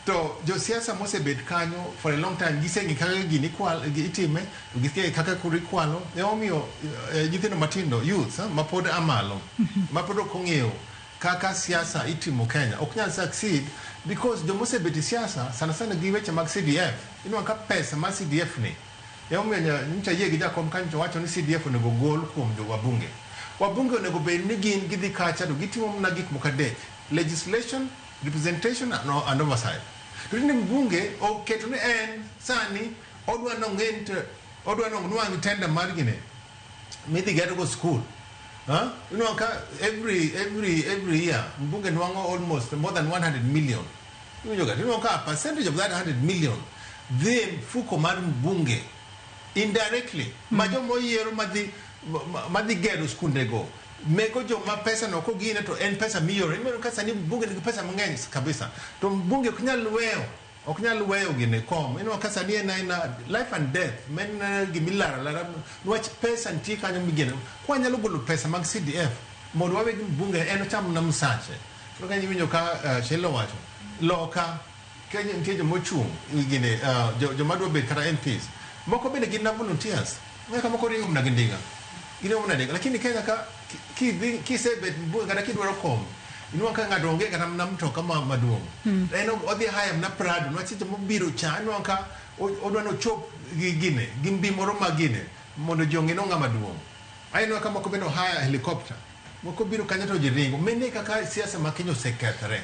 to jo siasa mosebet kanyo for a long time giseng'i kaka gini itime, giseng'i kaka kuri kwalo, omiyo nyithindo matindo youth ma pod amalo, ma pod ok ong'eyo kaka siasa itimo Kenya ok nyal succeed because jo mosebet e siasa sana gi weche mag CDF. Inwa ka pesa ma CDF ni omiyo nyicha yie gi jakom kanyo wacho ni CDF onego gol kuom jo wabunge. Wabunge onego bed ni gin gidhi kacha to gitimo mna gik moko adek: legislation, representation and oversight. To ni mbunge oketo ni en sani odwa nwang' tender mar gine midhi gedo go school. You know, every year mbunge nwang'o almost more than 100 million. You know, a percentage of that 100 million dhi mfuko mar mbunge indirectly. Majo moyiero madhi gero skundego meko jo ma pesa no ko gine to en pesa miyore. Imeno ka sani mbunge nigi pesa mang'eny kabisa, to mbunge ok nyal weyo gine kom. Ineno ka sani en life and death men gimilara nwach pesa nitie kanyo migeno. Kwa nyalo golo pesa mag CDF mondo wawe gi mbunge en cham na msache. To kanyo winjo ka Shelo wacho loka Kenya nitie jo mochung' gine jo madwa bet kata MPs moko bende gin na volunteers, ng'aka moko ringo mna gindiga lakini Kenya ka kisebet mbunge kata kidwaro kom inwa ka ng'ato onge kata na mtoka maduong' en odhi haya na Prado nwach seche mobiro cha inwa ka odwa no chop gine gimbi moro magine mondo jonge no ng'ama duong'. Ainwa ka moko bende haya helicopter moko biro kanyo to jiringo. Mene kaka siasa ma Kenya osekethre.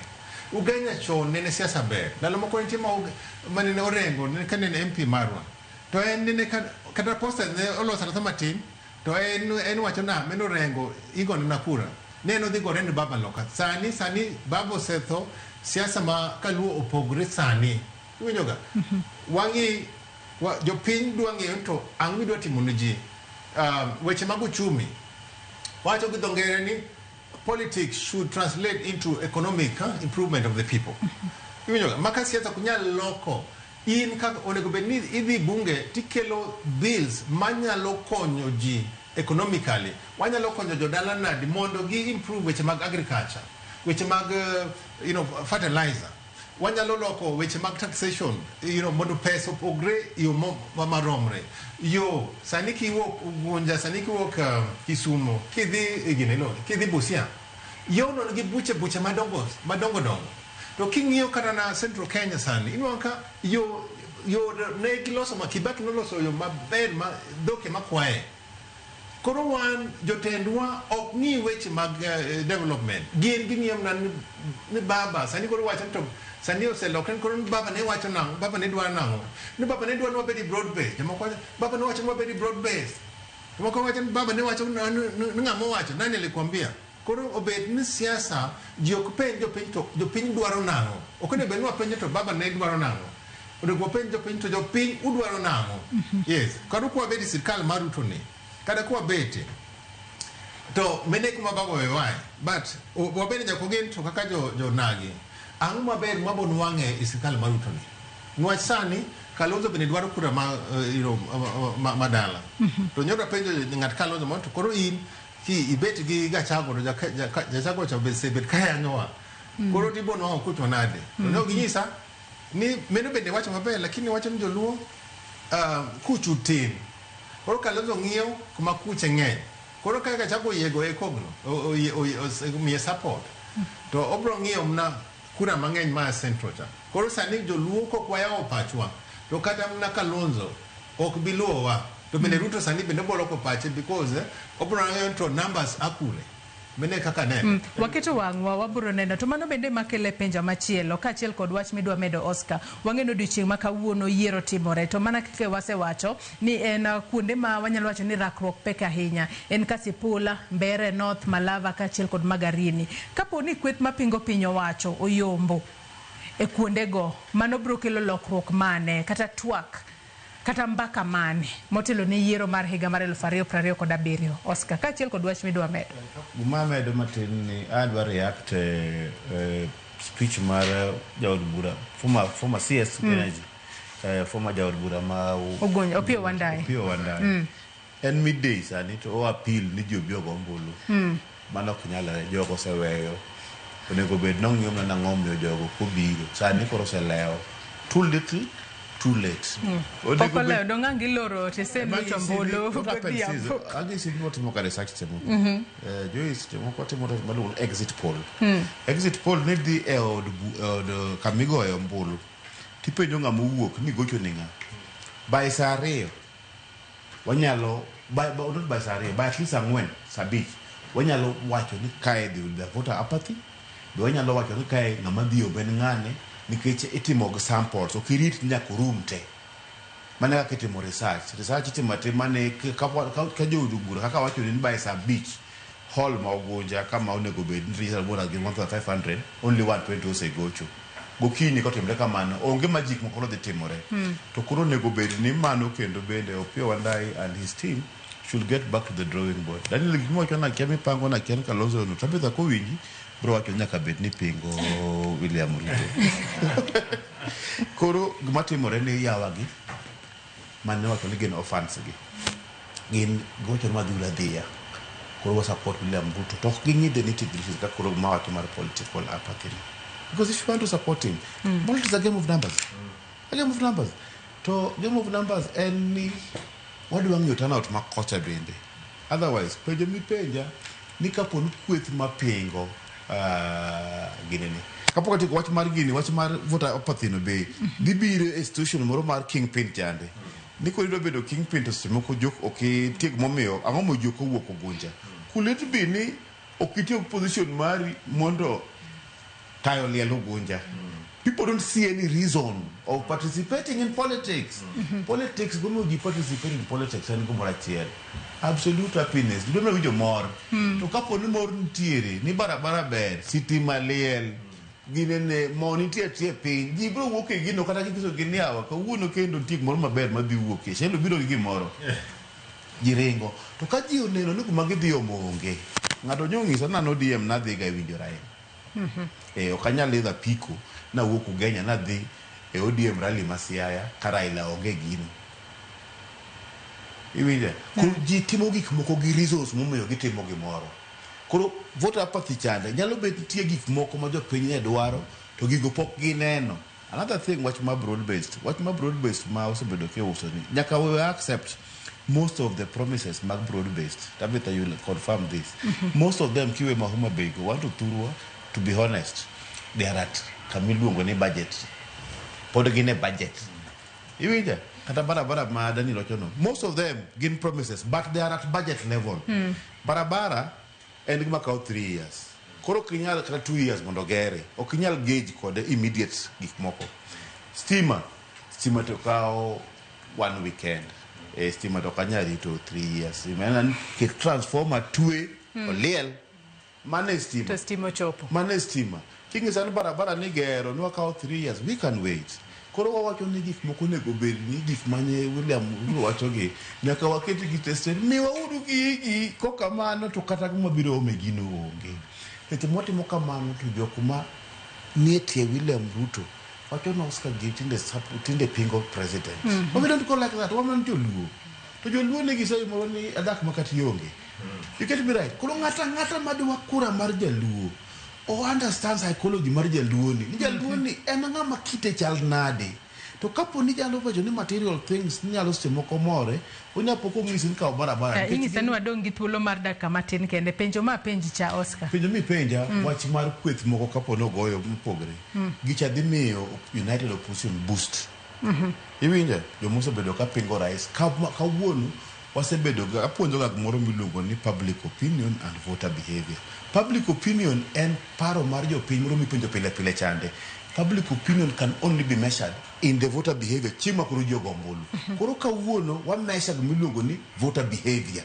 Ugenya chon nene siasa ber ndalo moko nitie manene orengo ne kanene MP marwa to en nene kata posta ne olosa ta matin to en wacho na meno rengo igo na kura neno dhi gore ne baba loka sani baba osetho siasa ma kaluo opogre sani. Iwinjoga. Wangi jopiny dwa ng'eyo to ang'o midwa timo ne ji. Weche mag uchumi wacho gi dho ngere ni politics should translate into economic improvement of the people. Iwinjoga. Maka siasa kunyal loko in kaka onego bed ni idhi bunge tikelo bills manyalo konyo ji economically. Wanyalo konyo jodala nadi mondo gi improve weche mag agriculture, weche mag fertilizer. Wanyalo loko weche mag taxation, mondo pesa opogre yo maromre. Yo sani kiwuok Ugunja, sani kiwuok Kisumu, kidhi Busia, yo no gi buche madongo. To king'iyo kata na Central Kenya sani inwa ka yo ne giloso Kibaki noloso yo maber ma doke makwaye. Koro wan jotendwa ok ng'i weche mag development. Gin ging'iyo na ni baba sani koro wacho to sani oselokren koro baba ne wacho nang'o, baba ne dwa nang'o, ni baba ne dwa nwa bedi broad base. Jomoko baba ne wacho nwa bedi broad base. Jomoko wacho baba ne wacho ni ng'amo wacho nani alikwambia. Koro obed ni siasa ji ok penj jopiny dwaro nang'o. Ok onego bed ni wapenjo to baba ne dwaro nang'o. Onego wapenj jopiny to jopiny udwaro nang'o. Yes. Koro kwa bedi sirkal mar Ruto ni kada kwa beti to mene kuma baba wewae but wabene jako gin to kaka jo nagi ang'o maber mabon wang'e e sirkal mar Ruto ni. Nwach sani Kalonzo bende dwaro kura madala. To nyoro penjo ng'at Kalonzo mondo koro in ibet gi Gachagua Gachagua cha bet kaya nyoa. Koro tibo no kuto nade. No ginyisa ni meno bende wacho maber lakini wacho ni joluo kuchu tin. Koro Kalonzo ng'iyo kuma kuche ng'eny. Koro kaka Gachagua yego e kogno miye support. To obro ng'iyo mna kura mang'eny ma Central cha. Koro sani joluo ko kwayo pachwa. To kata mna Kalonzo ok biluowa. To bende Ruto sani bende boloko pache because obro ng'iyo to numbers akure. mene kaka ne waketo wang'wa wabro neno to mano bende makele penja machielo kaachiel kod wach midwa medo Oscar wang'eno odiochieng' ma kawuono yiero timore to mana kaka wasewacho ni en kuonde ma wanyalo wacho ni rakruok pek ahinya en Kasipula, Mbeere North, Malava kaachiel kod Magarini. Kapo ni kweth mapingo piny owacho oyombo e kuondego mano biro kelo lokruok mane kata twak kata mbaka mane motelo ne yiero mar higa mar 2027 Oscar kaachiel kod wach midwa medo. Gima medo matin ni adwa react speech mar jaod bura former CS Energy former jaod bura ma Ogonyo Opiyo Wandayi. En midday sani to o appeal ni jobi ogombulu mano ok nyalore jogo oseweyo onego bed nong'iyo mana ng'omiyo jogo kobiro sani koro oselewo too little too late. Okoleo dongangi loro tesemi tombolo godhiambo. Agi sini watimo ka research temo. Joyce temo kwa temo maluongo exit poll. Exit poll ne dhi e od kamigoyo ombulu. Tipenjo ng'ama owuok ni gocho ni ng'a. By saa 2 wanyalo by saa 2 by at least 4 saa 5 wanyalo wacho ni kae dhi with the voter apathy. Wanyalo wacho ni kae ng'ama dhi oben ng'ane nikech itimo gi samples okirit nyaka room te mana kaka itimo research itimo te mane ka jood bura kaka wacho ni by saa 5 hall ma Ogunja kama onego bed result bora gi 1500 only 120 osegocho gokinyi kotimre kamano onge magic moko dhi timore to koro onego bed ni mano kendo bende Opiyo Wandayi and his team should get back to the drawing board. Daniel gimocho na kia mipango na kia Kalonzo no Tabitha kowinji bro wacho nyaka bed ni pingo William Ruto. Koro gima timore ni yawagi mane wacho ni gin offense gi gin gocho ma dhula dhiya koro support William Ruto to gingi the nitty-gritty ka koro ma wacho mar political apathy because if you want to support him politics is a game of numbers a game of numbers to game of numbers any wadwa ng'iyo turnout ma kocha bende otherwise penjo mi penja ni kapo ni kweth mapingo ginene kapo kati wach mar gini wach mar voter apathy no be dibiro institution moro mar kingpin chande ni ko do bedo kingpin to simo ko jok okay tieg momiyo ang'o mo jok owuok Ogunja kulet bi ni okitiyo position mari mondo tayo liel Ogunja. People don't see any reason of participating in politics. Politics, when you participate in politics, and go more absolute happiness. You don't know which more. To couple no more theory, ni bara bed, city maliel, ginen monitor pain. Gibro woke again, no katakiso gineawa, ka wuno kendo tik more my bed, maybe woke. Shall be doing tomorrow. Girengo. To kaji uneno, look magidi omonge. Ngado nyongi sana no DM na de guy video rai. Okanya leda piko. Na wuok Ugenya na dhi e ODM rally Masiaya Karaila onge gino. Iwinja koro ji timo gik moko gi reasons momiyo gitimo gimoro. Koro voter apathy chande nyalo bet tie gik moko ma jopiny ne dwaro to gigo pok gineno. Another thing watch my broad based ma osebedo ke uso ni nyaka we accept most of the promises mag broad based. Tabitha you will confirm this. Most of them kiwe mahuma bego want to Turwa, to be honest they are at kamiluongo ni budget pod gine budget iwinja kata barabara ma Daniel Ochono most of them gin promises but they are at budget level barabara and gima kao 3 years koro kinyal kata 2 years mondo gere okinyal gauge kode immediate gik moko stima to kao 1 weekend stima to kanyari to 3 years imana ke transformer tue oliel mane stima to stima chopo mane stima King is an barabara nigero no kao 3 years we can wait koro wacho ni gik moko nego bed ni gik manye William wacho gi nyaka waketi gi tested mi waudu gi kokamano to kata kuma biro megino onge ete motimo kamano to jokuma nietie William Ruto wacho no Oscar tinde pingo president we don't call like that woman to luo to joluo ne gi sai moro ni adak makati yonge you get me right koro ngata madwa kura mar jaluo o understand psychology mar jaluoni jaluoni en ng'ama kite chal nade to kapo ni jalo wacho ni material things nyalo semo komore onya poko ng'isi ka barabara ing'isa ni wadong gi thuolo mar dakika matin kende penjo ma penji cha Oscar penjo mi penja wach mar kweth moko kapo no goyo mopogre gicha dhi miyo United Opposition boost iwinja jomoso bedo ka pingo rais ka wuonu wasebedo ga apuonjo ga gimoro miluongo ni public opinion and voter behavior. Public opinion en paro mar jopiny moro mipenjo pile pile chande. Public opinion can only be measured in the voter behavior. Chima kuro jogo ombulu. Koro kawuono wa measure gimiluongo ni voter behavior.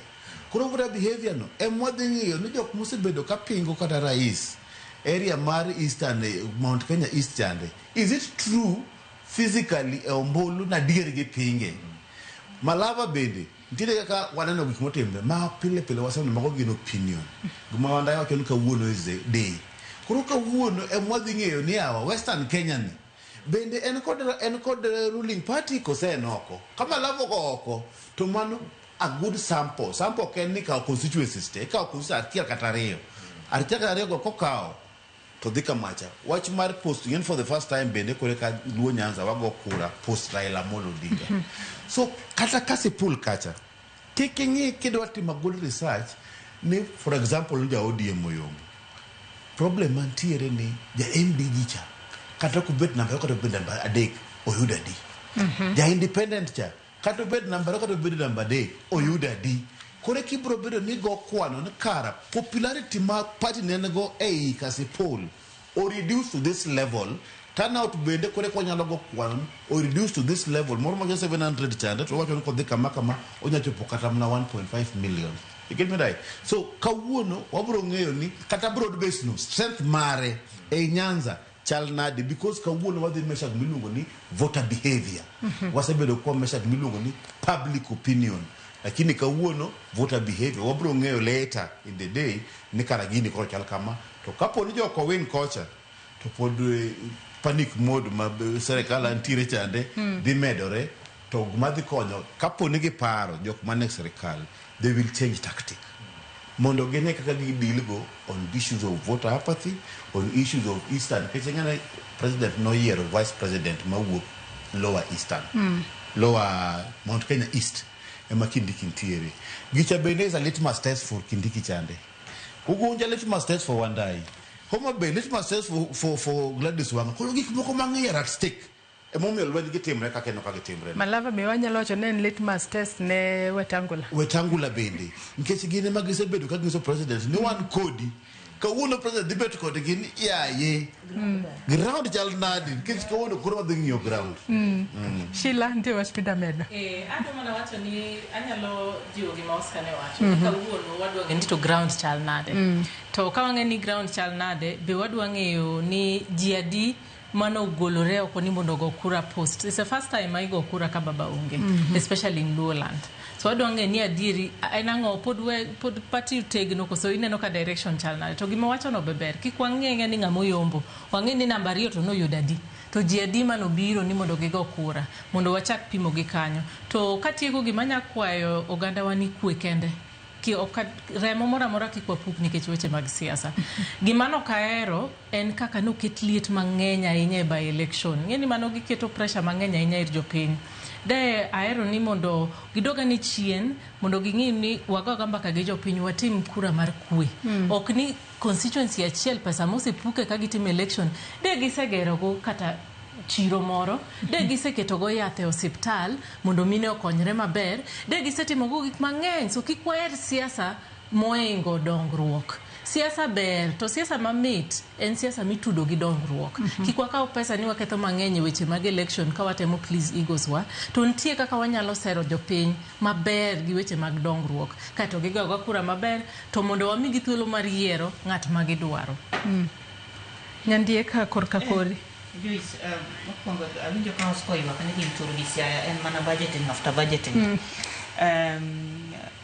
Koro voter behavior no emwadhi ng'iyo ni jok mosebedo ka pingo kata rais area mar Eastern Mount Kenya East chande. Is it true physically ombulu na dier gi pinge? Malava bende ntiere kaka waneno gik motimbe ma pile pile waseno mago gin opinion. Guma wanda wacho ni kawuono is the day. Koro kawuono emwadhi ng'eyo ni awa Western Kenya ni bende en kod ruling party kose enoko. Kama lavo go oko to mano a good sample. Sample ken ni ka constituencies te ka constituency achiel kata ariyo. Achiel kata ariyo go kokao to dhika macha. Wach mar post yen for the first time bende kore ka Luo Nyanza wago kura post Raila Amolo Odinga. So kata kasi pool kacha. Taking it kidwa tima good research ni for example nja ODM Oyombo. Problem mantiere ni ja MDG cha kata kubet namba kata kubet namba adek oyuda di. Ja independent cha kata kubet namba kata kubet namba adek oyuda di. Kore kibro bedo ni go kwano ni kara popularity ma party nene go kasi poll or reduce to this level. Turnout bende kore kwa nyalo go kwano or reduce to this level. More than 700 chande to wacho niko dhika makama onyachopo kata mna 1.5 million. You get me right? So kawuono wabro ng'eyo ni kata broad base no strength mare Nyanza chal nadi because kawuono wadhi measure miluongo ni voter behavior. Wasebedo kwa measure miluongo ni public opinion. Lakini kawuono voter behavior wabro ng'eyo later in the day ni karagini koro chal kama to kapo ni joko win kocha to pod panic mode ma serikal antire chande dhi medore to gumadhi konyo kapo ni giparo jok mane serikal they will change tactic. Mondo gene kaka gi deal go on issues of voter apathy, on issues of Eastern. Kechengana president no year vice president mawuok lower Eastern, lower Mount Kenya East. Ema Kindiki ntiere. Gicha bende is a litmus test for Kindiki chande. Ugunja litmus test for Wandai. Homa Bay litmus test for Gladys Wanga. Kolo gik moko mang'eny at stake. Emomi alwedi gitimre kaka eno kagitimre. Malava miwanya locho ne litmus test ne Wetangula. Wetangula bende. Nkech gine magisebedo ka giso president ni wan kodi. Kawuono president debate kodi gin ye. Ground chal nadi. Nkech kawuono koro wadhi ng'iyo ground. Sheila ntie wach pida medo. Ado mana wacho ni anyalo jiwo gima Oscar ne wacho. Kawuono wadwa ng'eyo ni to ground chal nade. To ka wang'eyo ni ground chal nade, be wadwa ng'eyo ni ji adi mano golore oko ni mondo go kura post. It's the first time I go kura ka baba onge, especially in Lowland. So wadwa ng'eyo ni adieri enang'o pod party tegno koso ineno ka direction chal nade. To gima wacho no beber kik wang'e ni ng'amo Oyombo. Wang'e ni namba 2 to no yuda di. To ji adi mano biro ni mondo gigo kura mondo wachak pimo gi kanyo. To katieko gima nyakwayo oganda wani kwe kende. Ki remo mora mora kikwa puk nikech weche mag siasa. Gimano kaero en kaka no ket liet mang'eny ahinya by election. Ng'eni mano giketo pressure mang'eny ahinya ir jopiny. De aero ni mondo gidoga ni chien mondo ging'i ni wagoga mbaka gi jopiny watim kura mar kwe. Ok ni constituency achiel pesa mosepuke ka gitim election de gisegero go kata chiro moro de giseketo go yath e osiptal mondo mine okonyre maber de gisetimo go gik mang'eny so kik waher siasa moingo dongruok. Siasa ber to siasa mamit en siasa mitudo gi dongruok. Kik wakaw pesa ni waketho mang'eny e weche mag election ka watemo please egos wa to ntie kaka wanyalo sero jopiny maber gi weche mag dongruok kato gigogo kura maber to mondo wamigi thuolo mar yiero ng'at ma gidwaro. Nyandieka korka kori. Joyce, mokwongo awinjo ka Oscar ywak ni gin turu gi siaya en mana budgeting after budgeting.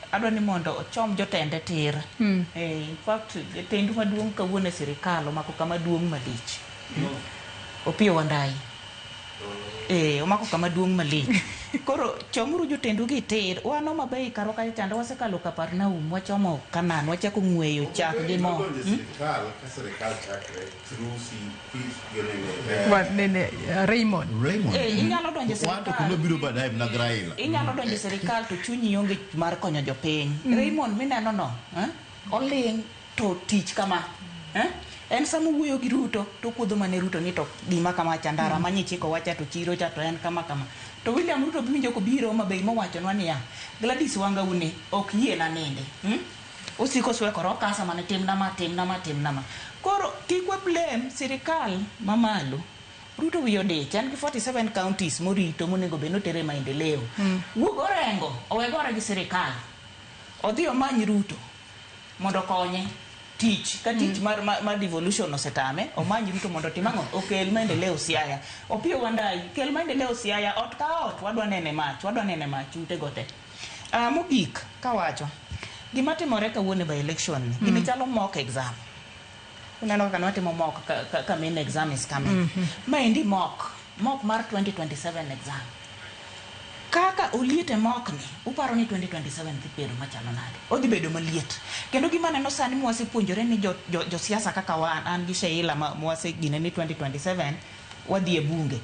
Adwa ni mondo ochom jotende tir. In fact, tendu maduong' kawuono e sirikal omako kama duong' malich. Opiyo Wandayi. Omako kama duong' malich. Koro chomuru jotendu gi tir. Wano mabe karo ka chanda wasekalo Kaparnaum wachomo Kanan wachako ng'weyo chak gi mo. Raymond. Inyalo donjo sirikal. Inyalo donjo sirikal to chunyi onge mar konyo jopiny. Raymond mineno no, oling to tich kama. en samo wuoyo gi Ruto to kuodho mane Ruto ni to gima kama chandara manye chiko wacha to chiro cha to en kama to William Ruto winjo ko biro Homabay mowacho niya Gladys Wanga une ok yie na ninde osiko swekoro kasa mane timna ma koro kikwe blame sirikal mamalo Ruto wiyo dich en gi 47 counties morito monego beno tere maendeleo wuog orengo owegore gi sirikal odhi omany Ruto mondo konye tich ka tich mar devolution osetame omany Ruto mondo timango okel maendeleo Siaya Opiyo Wandayi kel maendeleo Siaya ot ka ot wadwa nene mach ute gote mogik kawacho gima timore kawuono by election gini chalo mock exam uneno kana watimo mock ka main exam is coming maendi mock mar 2027 exam kaka oliete mock ni uparo ni 2027 dhi bedo machalo nade odhi bedo maliet kendo gima neno sani mwasepuonjore ni jo siasa kaka wan an gi Sheila mwase gine ni 2027 wadhi e bunge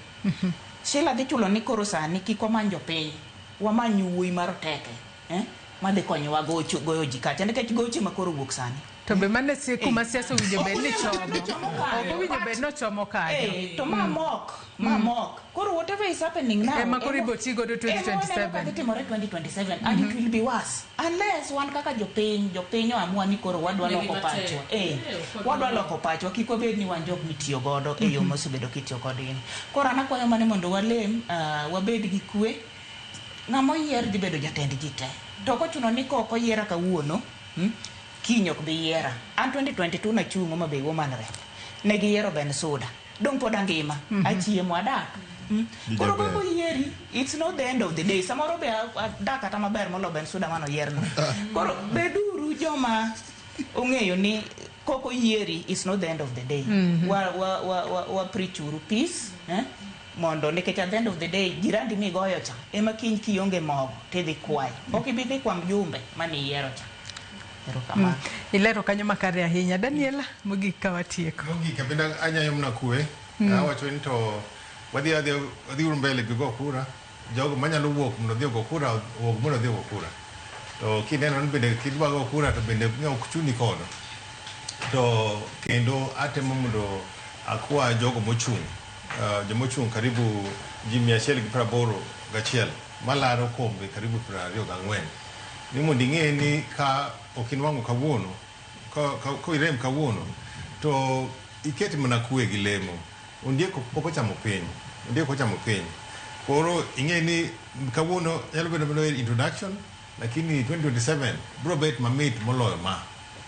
Sheila dhi chulo ni koro sani kiko manjo piny wamanyu wuoyi mar teke madhi konyowa goyo ji kacha nikech goche makoro wuok sani to be mane si kuma siasa winjo bed ni chomo ok winjo bed no chomo kae to ma mock koro whatever is happening now makoro iboti go to 2027 timore 2027 and it will be worse unless wan kaka jopiny amua ni koro wadwa loko pachwa wadwa loko pachwa kiko bed ni wan jok mitiyo godo e yo mosebedo kitiyo kodini koro anakwayo mane mondo walem wabed gi kwe ng'amo yier dhi bedo jatend ji te to kochuno ni koko yiera kawuono kiny ok bi yiera an 2022 na chung Homabay Women Rep ne giyiero Bensouda dong pod angima achiemo adak koro koko yieri it's not the end of the day samoro be adak kata maber molo Bensouda mano yierno koro beduru joma ong'eyo ni koko yieri it's not the end of the day wa preachuru peace mondo nikech at the end of the day jirandi migoyo cha ema kiny kionge mogo tidhi kwai ok ibi dhi kwa mjumbe mani yiero cha ilero kanyo makare ahinya Daniela mogik kawatieko mogik abinda anyayo mna kwe awacho ni to wadhi mbele gi go kura jogo manyalo wuok mondo dhi go kura wuok mondo dhi go kura to kineno ni bende kidwa go kura to bende ok chuni kono to kendo atemo mondo akwa jogo mochung karibu ji 181 malaro kombe karibu 24 ni mondo ing'e ni ka okinwango kawuono ko irem kawuono to iketi mana kwe gi lemo ondieko poko chamo piny koro ing'e ni kawuono nyalo bedo introduction lakini 2027 bro bet mamit moloyo ma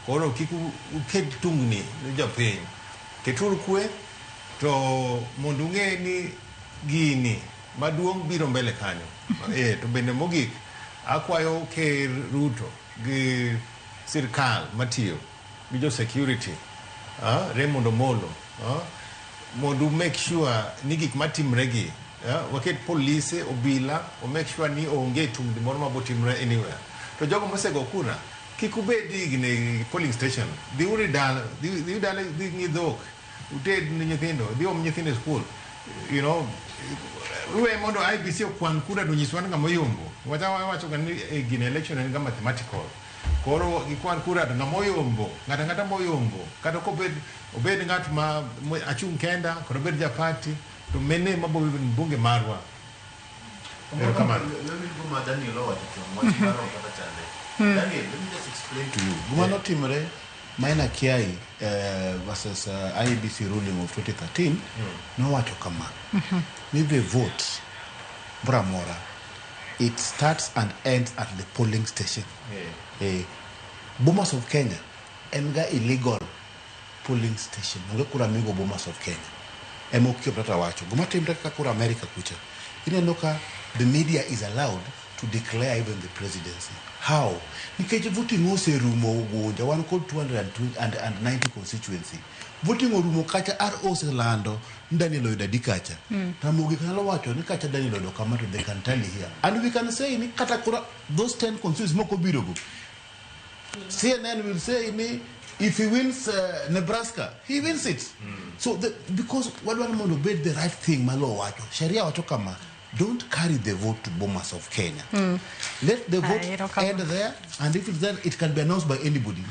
koro kik uket tungni ne jopiny ketur kwe to mondo ung'e ni gini maduong' biro mbele kanyo to bende mogik akwayo Ker Ruto gi sirkal matiyo gi jo security Raymond Omolo mondo make sure ni gik matimre gi waket polise obila o make sure ni onge tungni moro mabotimre anywhere to jogo mosego kura kik ubedi gine polling station dhi dala dhi ng'idhok uted ni nyithindo dhi om nyithindo e school you know ruwe mondo IBC okwan kura to nyiswa ng'ama oyombo wacho ni gine election en ga mathematical koro gikwan kura to ng'ama oyombo ng'ata moyombo kata obed ng'at ma achung' kenda koro obed ja party to mene mabo bunge marwa Daniel, let me just explain to you. Gumano timre Maina Kiai versus IEBC ruling of 2013 no wacho kama. If they vote Bramora, it starts and ends at the polling station. Bomas of Kenya enga illegal polling station. Nga kura migo Bomas of Kenya. Emokio prata wacho. Gumatimre ka kura America kucha. Inenoka the media is allowed to declare even the presidency. How? Because voting was a rumo ugonja one called 290 constituency. Voting orumo kacha RO lando ndani loida dikacha. Tamugi kanalo wacho ni kacha ndani loida kama to they can tell here. And we can say ni katakura those 10 constituencies moko birogo. CNN will say ni if he wins Nebraska, he wins it. So because Wadwala obeyed the right thing malo wacho. Sharia wacho kama don't carry the vote to Bomas of Kenya. Let the vote end there, and if it's there, it can be announced by anybody.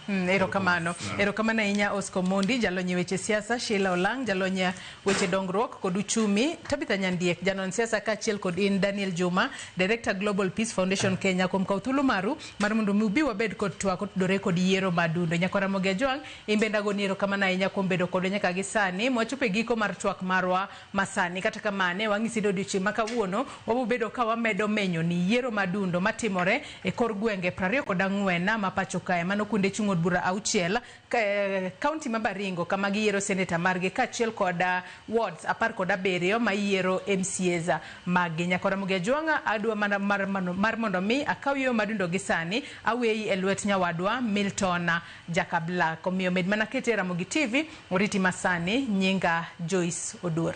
Erokamano inya Oscar Mondi jalonye weche siasa, Sheila Olang jalonye weche dongruok kod uchumi, Tabitha Nyandiek janon siasa kachiel kod in Daniel Juma Director Global Peace Foundation Kenya kuom kautulu maru mar mondo mubi wabed kod twak dore kod yiero madundo. Nyakora Moge Jwang imbenda go niero kama na inya kuom bedo kod nyaka gisani mwachope giko mar twak marwa masani kata kamane wangisi do dichi maka uono wabubedo ka wamedo menyo ni yiero madundo matimore e kor gwenge 24 ma pacho kae mano kunde chung'od bura auchiel county ma Baringo kama giyiero senator margi kachiel koda wards 17 ma yiero MCAs magi. Nyakora Moge Jwanga adwa mar mondo mi akawiyo madundo gisani aweyi e lwet nyawadwa Milton Jakabla komiyo med mana kete Ramogi TV oriti masani nyinga Joyce Odur.